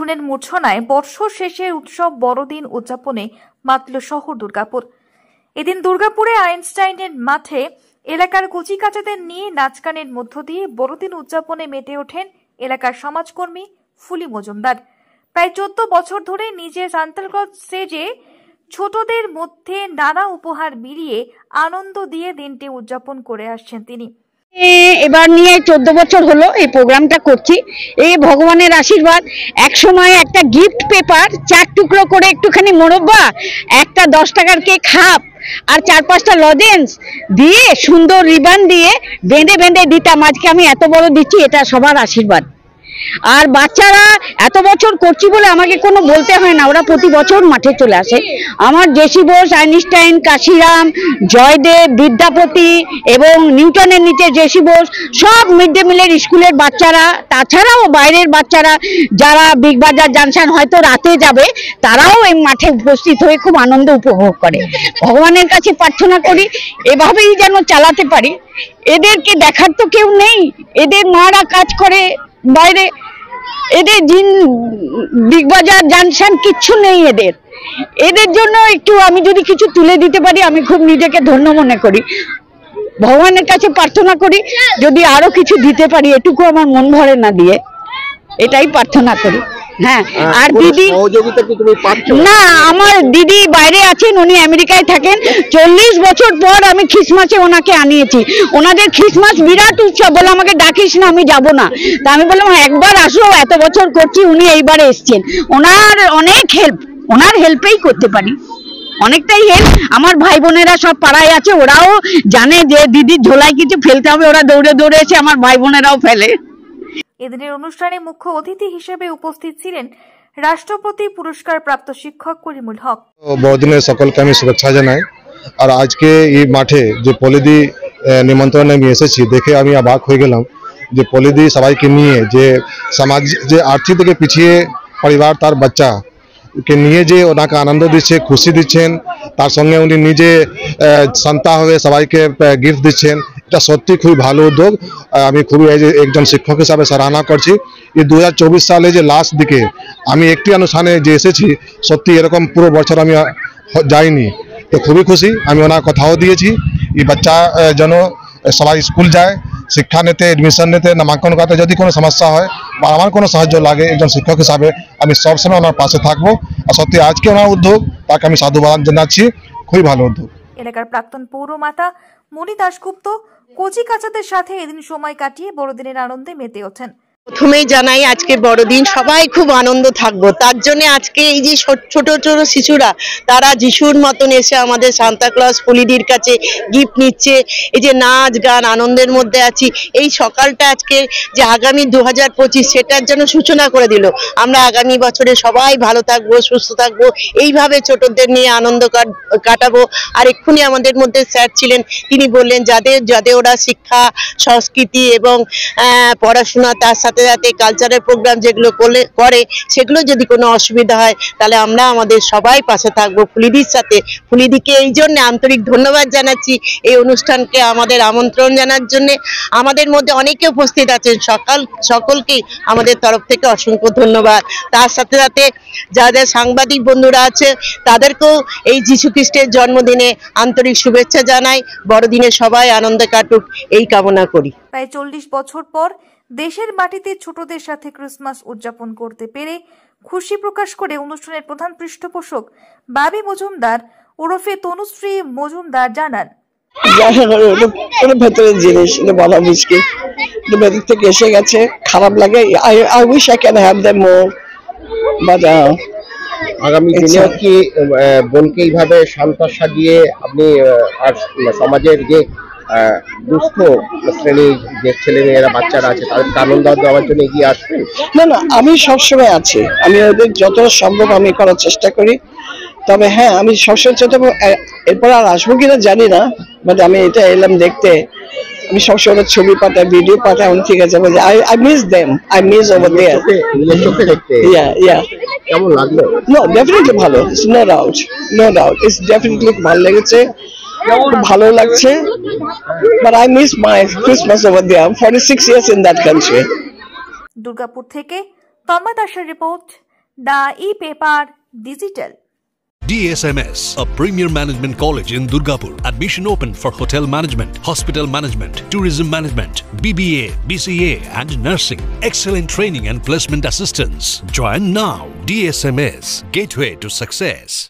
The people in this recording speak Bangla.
নিধনের মূর্ছনায় বর্ষ শেষের উৎসব বড়দিন উদযাপনে মাতল শহর দুর্গাপুর। এদিন দুর্গাপুরে আইনস্টাইনের মাঠে এলাকার কচিকাচাদের নিয়ে নাচগানের মধ্য দিয়ে বড়দিন উদযাপনে মেতে ওঠেন এলাকার সমাজকর্মী ফুলি মজুমদার। প্রায় 14 বছর ধরে নিজে সান্তাক্লজ স্টেজে ছোটদের মধ্যে নানা উপহার মিলিয়ে আনন্দ দিয়ে দিনটি উদযাপন করে আসছেন তিনি। এবার নিয়ে 14 বছর হলো এই প্রোগ্রামটা করছি। এই ভগবানের আশীর্বাদ। এক সময় একটা গিফট পেপার 4 টুকরো করে একটুখানি মোরব্বা, একটা 10 টাকার কেক হাফ আর 4-5টা লজেন্স দিয়ে সুন্দর রিবান দিয়ে বেঁধে বেঁধে দিতাম। আজকে আমি এত বড় দিচ্ছি, এটা সবার আশীর্বাদ। আর বাচ্চারা এত বছর করছি বলে আমাকে কোনো বলতে হয় না, ওরা প্রতি বছর মাঠে চলে আসে। আমার জেসি বোস, আইনস্টাইন, কাশিরাম, জয়দেব, বিদ্যাপতি এবং নিউটনের নিচে জেসি বোস সব মিড ডে মিলের স্কুলের বাচ্চারা, তাছাড়াও বাইরের বাচ্চারা যারা বিগ বাজার জাংশন হয়তো রাতে যাবে, তারাও এই মাঠে উপস্থিত হয়ে খুব আনন্দ উপভোগ করে। ভগবানের কাছে প্রার্থনা করি এভাবেই যেন চালাতে পারি। এদেরকে দেখার তো কেউ নেই, এদের মারা কাজ করে বাইরে, এদের বিগ বাজার জাংশন কিচ্ছু নেই এদের জন্য একটু আমি যদি কিছু তুলে দিতে পারি আমি খুব নিজেকে ধন্য মনে করি। ভগবানের কাছে প্রার্থনা করি যদি আরো কিছু দিতে পারি, এটুকু আমার মন ভরে না দিয়ে, এটাই প্রার্থনা করি। হ্যাঁ, আর দিদি না, আমার দিদি বাইরে আছেন, উনি আমেরিকায় থাকেন। 40 বছর পর আমি খ্রিসমাসে ওনাকে আনিয়েছি। ওনাদের খ্রিসমাস বিরাট উৎসব, বলে আমাকে ডাকিস না, আমি যাব না। তা আমি বললাম একবার আসো, এত বছর করছি। উনি এইবারে এসছেন, ওনার অনেক হেল্প, ওনার হেল্পেই করতে পারি, অনেকটাই হেল্প। আমার ভাই বোনেরা সব পাড়ায় আছে, ওরাও জানে যে দিদির ঝোলায় কিছু ফেলতে হবে, ওরা দৌড়ে দৌড়ে এসে আমার ভাই বোনেরাও ফেলে। এদিনের অনুষ্ঠানে মুখ্য অতিথি হিসেবে উপস্থিত ছিলেন রাষ্ট্রপতি পুরস্কার প্রাপ্ত শিক্ষক করিমুল হক। বড়দিনের সকলকে আমি শুভেচ্ছা জানাই। আর আজকে এই মাঠে যে পলিদি নিমন্ত্রণে আমি এসেছি, দেখে আমি অবাক হয়ে গেলাম যে পলিদি সবাইকে নিয়ে যে সমাজ যে আর্থিক থেকে পিছিয়ে পরিবার তার বাচ্চাকে নিয়ে যে ওনাকে আনন্দ দিচ্ছে, খুশি দিচ্ছেন, তার সঙ্গে উনি নিজে সন্তা হয়ে সবাইকে গিফট দিচ্ছেন, এটা সত্যি খুবই ভালো উদ্যোগ। আমি খুবই একজন শিক্ষক হিসাবে সরাহনা করছি। এই 2024 সালে যে লাস্ট দিকে আমি একটি অনুষ্ঠানে যে এসেছি, সত্যি এরকম পুরো বছর আমি যাইনি, তো খুবই খুশি। আমি ওনার কথাও দিয়েছি এই বাচ্চা যেন সবাই স্কুল যায়, শিক্ষা নিতে, এডমিশন নিতে, নামাঙ্কন করতে যদি কোনো সমস্যা হয় বা আমার কোনো সাহায্য লাগে, একজন শিক্ষক হিসাবে আমি সবসময় ওনার পাশে থাকবো। আর সত্যি আজকে ওনার উদ্যোগ, তাকে আমি সাধুবাদ জানাচ্ছি, খুবই ভালো উদ্যোগ। এলাকার প্রাক্তন পৌরমাতা মণি দাশগুপ্ত কচিকাচাদের সাথে এদিন সময় কাটিয়ে বড়দিনের আনন্দে মেতে ওঠেন। প্রথমেই জানাই আজকে বড়দিন, সবাই খুব আনন্দ থাকবো। তার জন্য আজকে এই যে ছোট ছোট শিশুরা, তারা যিশুর মতন এসে আমাদের সান্তাক্লজ ফুলিদির কাছে গিফট নিচ্ছে, এই যে নাচ গান আনন্দের মধ্যে আছি। এই সকালটা আজকে যে আগামী 2025 সেটার জন্য সূচনা করে দিল। আমরা আগামী বছরে সবাই ভালো থাকবো, সুস্থ থাকবো, এইভাবে ছোটদের নিয়ে আনন্দ কাটাবো। আর এক্ষুনি আমাদের মধ্যে স্যার ছিলেন, তিনি বললেন যাদের ওরা শিক্ষা, সংস্কৃতি এবং পড়াশোনা, তার সাথে কালচারাল প্রোগ্রাম যেগুলো করে, সেগুলো যদি কোনো অসুবিধা হয় তাহলে আমরা আমাদের সবাই পাশে থাকবো ফুলিদির সাথে। ফুলিদিকে এই জন্য আন্তরিক ধন্যবাদ জানাচ্ছি, এই অনুষ্ঠানকে আমাদের আমন্ত্রণ জানার জন্য। আমাদের মধ্যে অনেকে উপস্থিত আছেন, সকলকেই আমাদের তরফ থেকে অসংখ্য ধন্যবাদ। তার সাথে সাথে যাদের সাংবাদিক বন্ধুরা আছে তাদেরকেও এই যীশু খ্রিস্টের জন্মদিনে আন্তরিক শুভেচ্ছা জানাই। বড়দিনে সবাই আনন্দে কাটুক এই কামনা করি। প্রায় 40 বছর পর দেশের মাটিতে ছোটদের সাথে ক্রিসমাস উদযাপন করতে পেরে খুশি প্রকাশ করে অনুষ্ঠানের প্রধান পৃষ্ঠপোষক বাবি মজুমদার ওরফে তনুশ্রী মজুমদার জানান, ভেতরের জিনিস বলা মুশকিল, ভেতর থেকে এসে গেছে, খারাপ লাগে। I wish I can have them more, but আগামী দিনে কি বোনকে এইভাবে শান্ত সাজিয়ে আপনি আর সমাজের যে দুস্থ শ্রেণীর যে ছেলেমেয়েরা বাচ্চারা আছে তাদেরকে আনন্দ দেওয়ার জন্য এগিয়ে আসবেন? না, আমি সবসময় আছি, আমি ওদের যত সম্ভব আমি করার চেষ্টা করি। তবে হ্যাঁ, আমি সবসময় চেষ্টা করবো, এরপর আর আসবো কিনা জানি না, বাট আমি এটা এলাম দেখতে। আমি সবসময় ওদের ছবি পাঠাই, ভিডিও পাঠাই, ঠিক আছে। I miss them, I miss over there. চোখে দেখতে কেমন লাগলো? No, definitely ভালো, no doubt, it's definitely ভালো লেগেছে, ভালো লাগছে। But I miss my Christmas over there. I'm 46 years in that country. Durgapur থেকে তমা দাসের report, the e-paper digital. DSMS, a premier management college in Durgapur. Admission open for hotel management, hospital management, tourism management, BBA, BCA and nursing. Excellent training and placement assistance. Join now. DSMS, gateway to success.